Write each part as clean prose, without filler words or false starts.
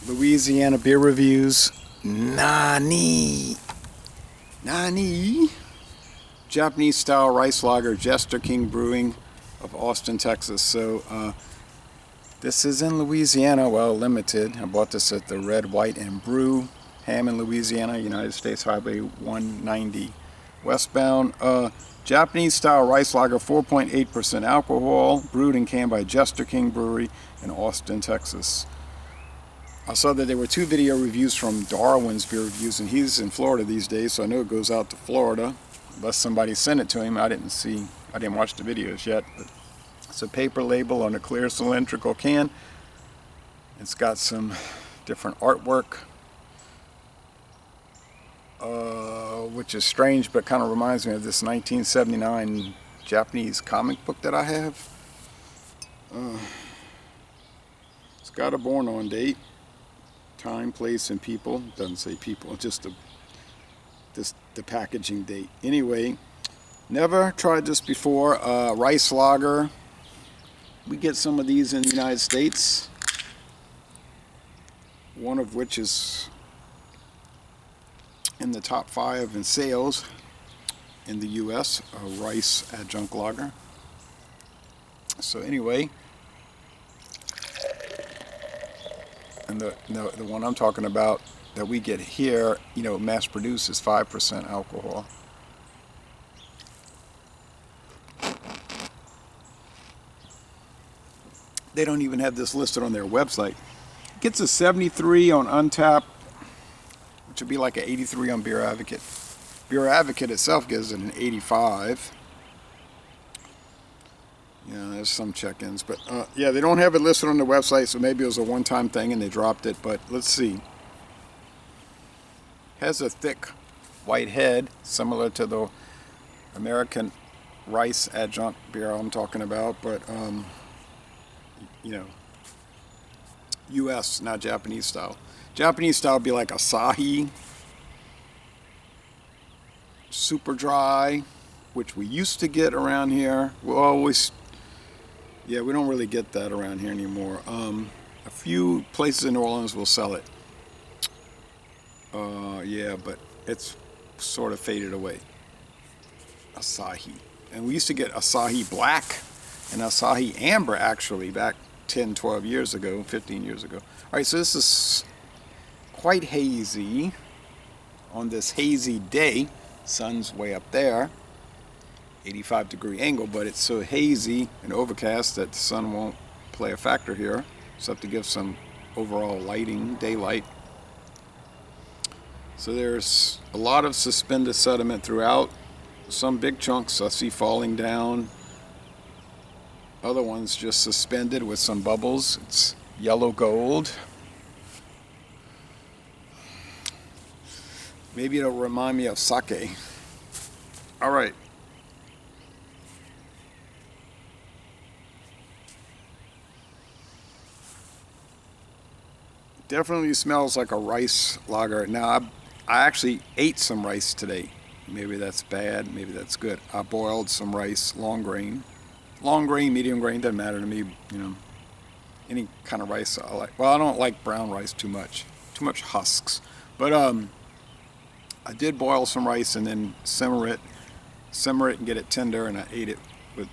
Louisiana beer reviews. Nani. Japanese style rice lager, Jester King Brewing of Austin, Texas. So this is in Louisiana, well, limited. I bought this at the Red, White, and Brew, Hammond, Louisiana, United States Highway 190 westbound. Japanese style rice lager, 4.8% alcohol, brewed and canned by Jester King Brewery in Austin, Texas. I saw that there were 2 video reviews from Darwin's Beer Reviews, and he's in Florida these days, so I know it goes out to Florida, unless somebody sent it to him. I didn't watch the videos yet. But it's a paper label on a clear cylindrical can. It's got some different artwork, which is strange, but kind of reminds me of this 1979 Japanese comic book that I have. It's got a born on date, time, place, and people. It doesn't say people, just the packaging date. Anyway, never tried this before. Rice lager. We get some of these in the United States, one of which is in the top 5 in sales in the US, a rice adjunct lager. So anyway, and the one I'm talking about that we get here, mass produced, is 5% alcohol. They don't even have this listed on their website. It gets a 73 on Untappd, which would be like an 83 on Beer Advocate. Beer Advocate itself gives it an 85. Yeah, there's some check-ins, but yeah, they don't have it listed on the website, so maybe it was a one-time thing and they dropped it, but let's see. Has a thick white head, similar to the American rice adjunct beer I'm talking about, but US, not Japanese style. Japanese style would be like Asahi, super dry, which we used to get around here. We don't really get that around here anymore. A few places in New Orleans will sell it. Yeah, but it's sort of faded away. Asahi. And we used to get Asahi Black and Asahi Amber, actually, back 10, 12 years ago, 15 years ago. All right, so this is quite hazy on this hazy day. Sun's way up there, 85-degree angle, but it's so hazy and overcast that the sun won't play a factor here. Just have to give some overall lighting, daylight. So there's a lot of suspended sediment throughout. Some big chunks I see falling down. Other ones just suspended with some bubbles. It's yellow gold. Maybe it'll remind me of sake. All right. Definitely smells like a rice lager. Now, I actually ate some rice today. Maybe that's bad, maybe that's good. I boiled some rice, long grain, medium grain, doesn't matter to me, any kind of rice I like. Well, I don't like brown rice too much husks. But I did boil some rice and then simmer it and get it tender, and I ate it with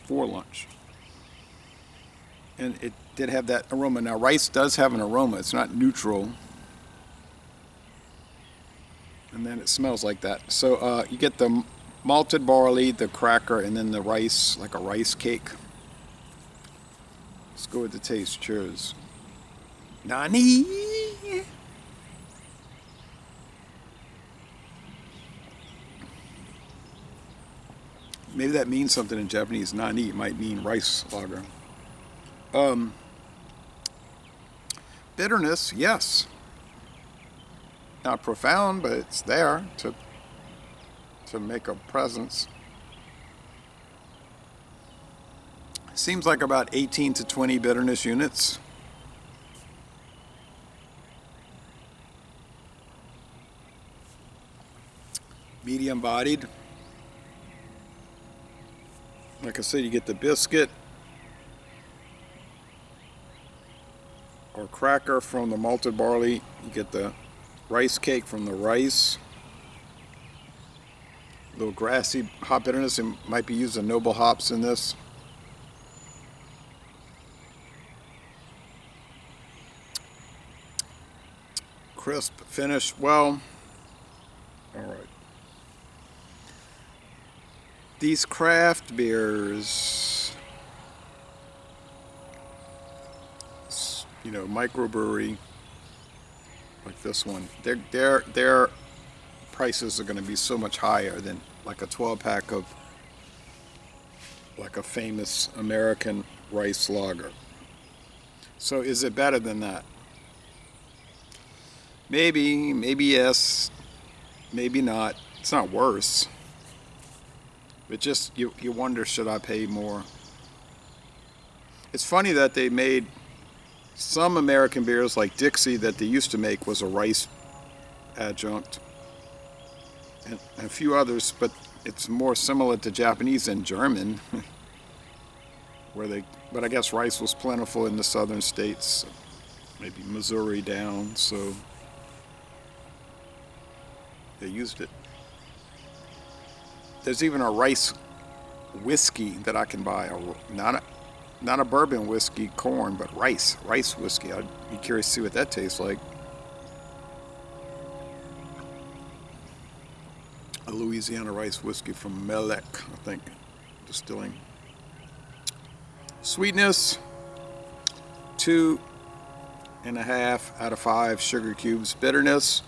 for lunch. And it did have that aroma. Now, rice does have an aroma. It's not neutral. And then it smells like that. So you get the malted barley, the cracker, and then the rice, like a rice cake. Let's go with the taste. Cheers. Nani! Maybe that means something in Japanese. Nani might mean rice lager. Bitterness, yes. Not profound, but it's there to make a presence. Seems like about 18 to 20 bitterness units. Medium bodied. Like I said, you get the biscuit or cracker from the malted barley. You get the rice cake from the rice. A little grassy hop bitterness. It might be using noble hops in this. Crisp finish. Well, all right. These craft beers, you know, microbrewery like this one, their prices are going to be so much higher than like a 12-pack of like a famous American rice lager. So is it better than that? Maybe yes, maybe not. It's not worse. But just, you wonder, should I pay more? It's funny that they made some American beers, like Dixie, that they used to make was a rice adjunct. And a few others, but it's more similar to Japanese and German. But I guess rice was plentiful in the southern states, maybe Missouri down, so they used it. There's even a rice whiskey that I can buy, not a bourbon whiskey, corn, but rice whiskey. I'd be curious to see what that tastes like. A Louisiana rice whiskey from Melek, I think, distilling. Sweetness, 2.5 out of 5 sugar cubes. Bitterness,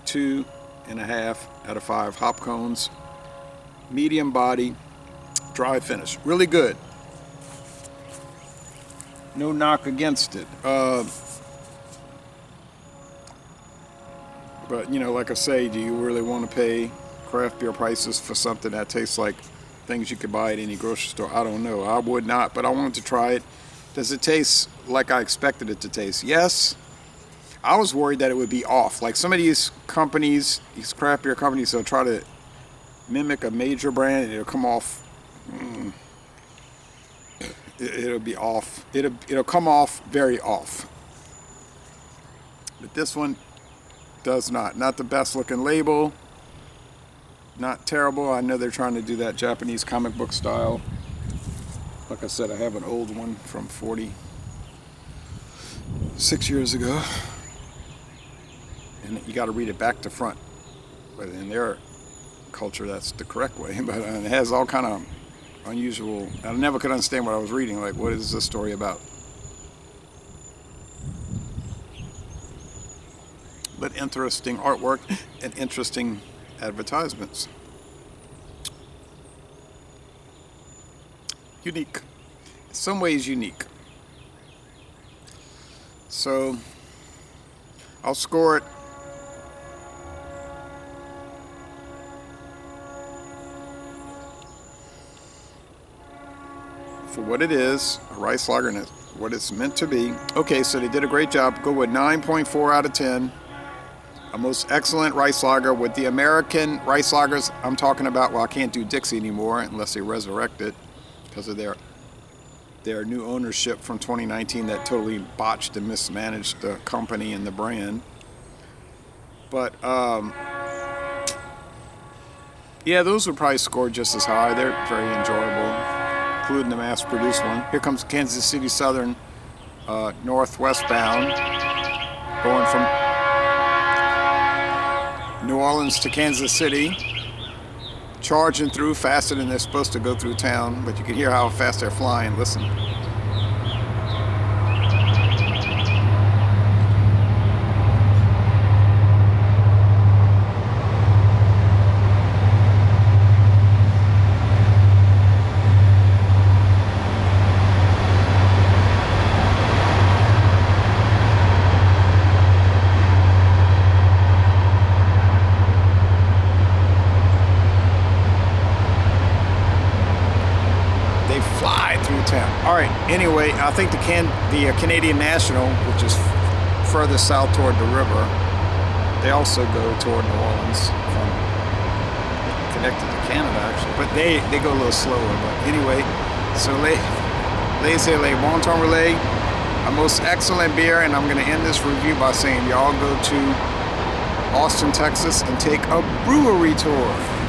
2.5 out of 5 hop cones. Medium body, dry finish. Really good. No knock against it. But, you know, like I say, do you really want to pay craft beer prices for something that tastes like things you could buy at any grocery store? I don't know. I would not, but I wanted to try it. Does it taste like I expected it to taste? Yes. I was worried that it would be off. Like some of these companies, these craft beer companies, they'll try to mimic a major brand and it'll come off. It'll be off. It'll come off very off. But this one does not. Not the best looking label. Not terrible. I know they're trying to do that Japanese comic book style. Like I said, I have an old one from 46 years ago. And you got to read it back to front. But in their culture, that's the correct way. But it has all kind of unusual. I never could understand what I was reading. Like, what is this story about? But interesting artwork and interesting advertisements. Unique. In some ways unique. So I'll score it for what it is, a rice lager, and what it's meant to be. Okay, so they did a great job. Go with 9.4 out of 10. A most excellent rice lager. With the American rice lagers I'm talking about, well, I can't do Dixie anymore unless they resurrect it because of their new ownership from 2019 that totally botched and mismanaged the company and the brand. But yeah, those would probably score just as high. They're very enjoyable, including the mass-produced one. Here comes Kansas City Southern, northwest bound, going from New Orleans to Kansas City, charging through faster than they're supposed to go through town, but you can hear how fast they're flying. Listen. All right, anyway, I think the Canadian National, which is further south toward the river, they also go toward New Orleans, from connected to Canada actually, but they go a little slower. But anyway, so laissez les bon temps relais, A most excellent beer, and I'm going to end this review by saying y'all go to Austin, Texas and take a brewery tour.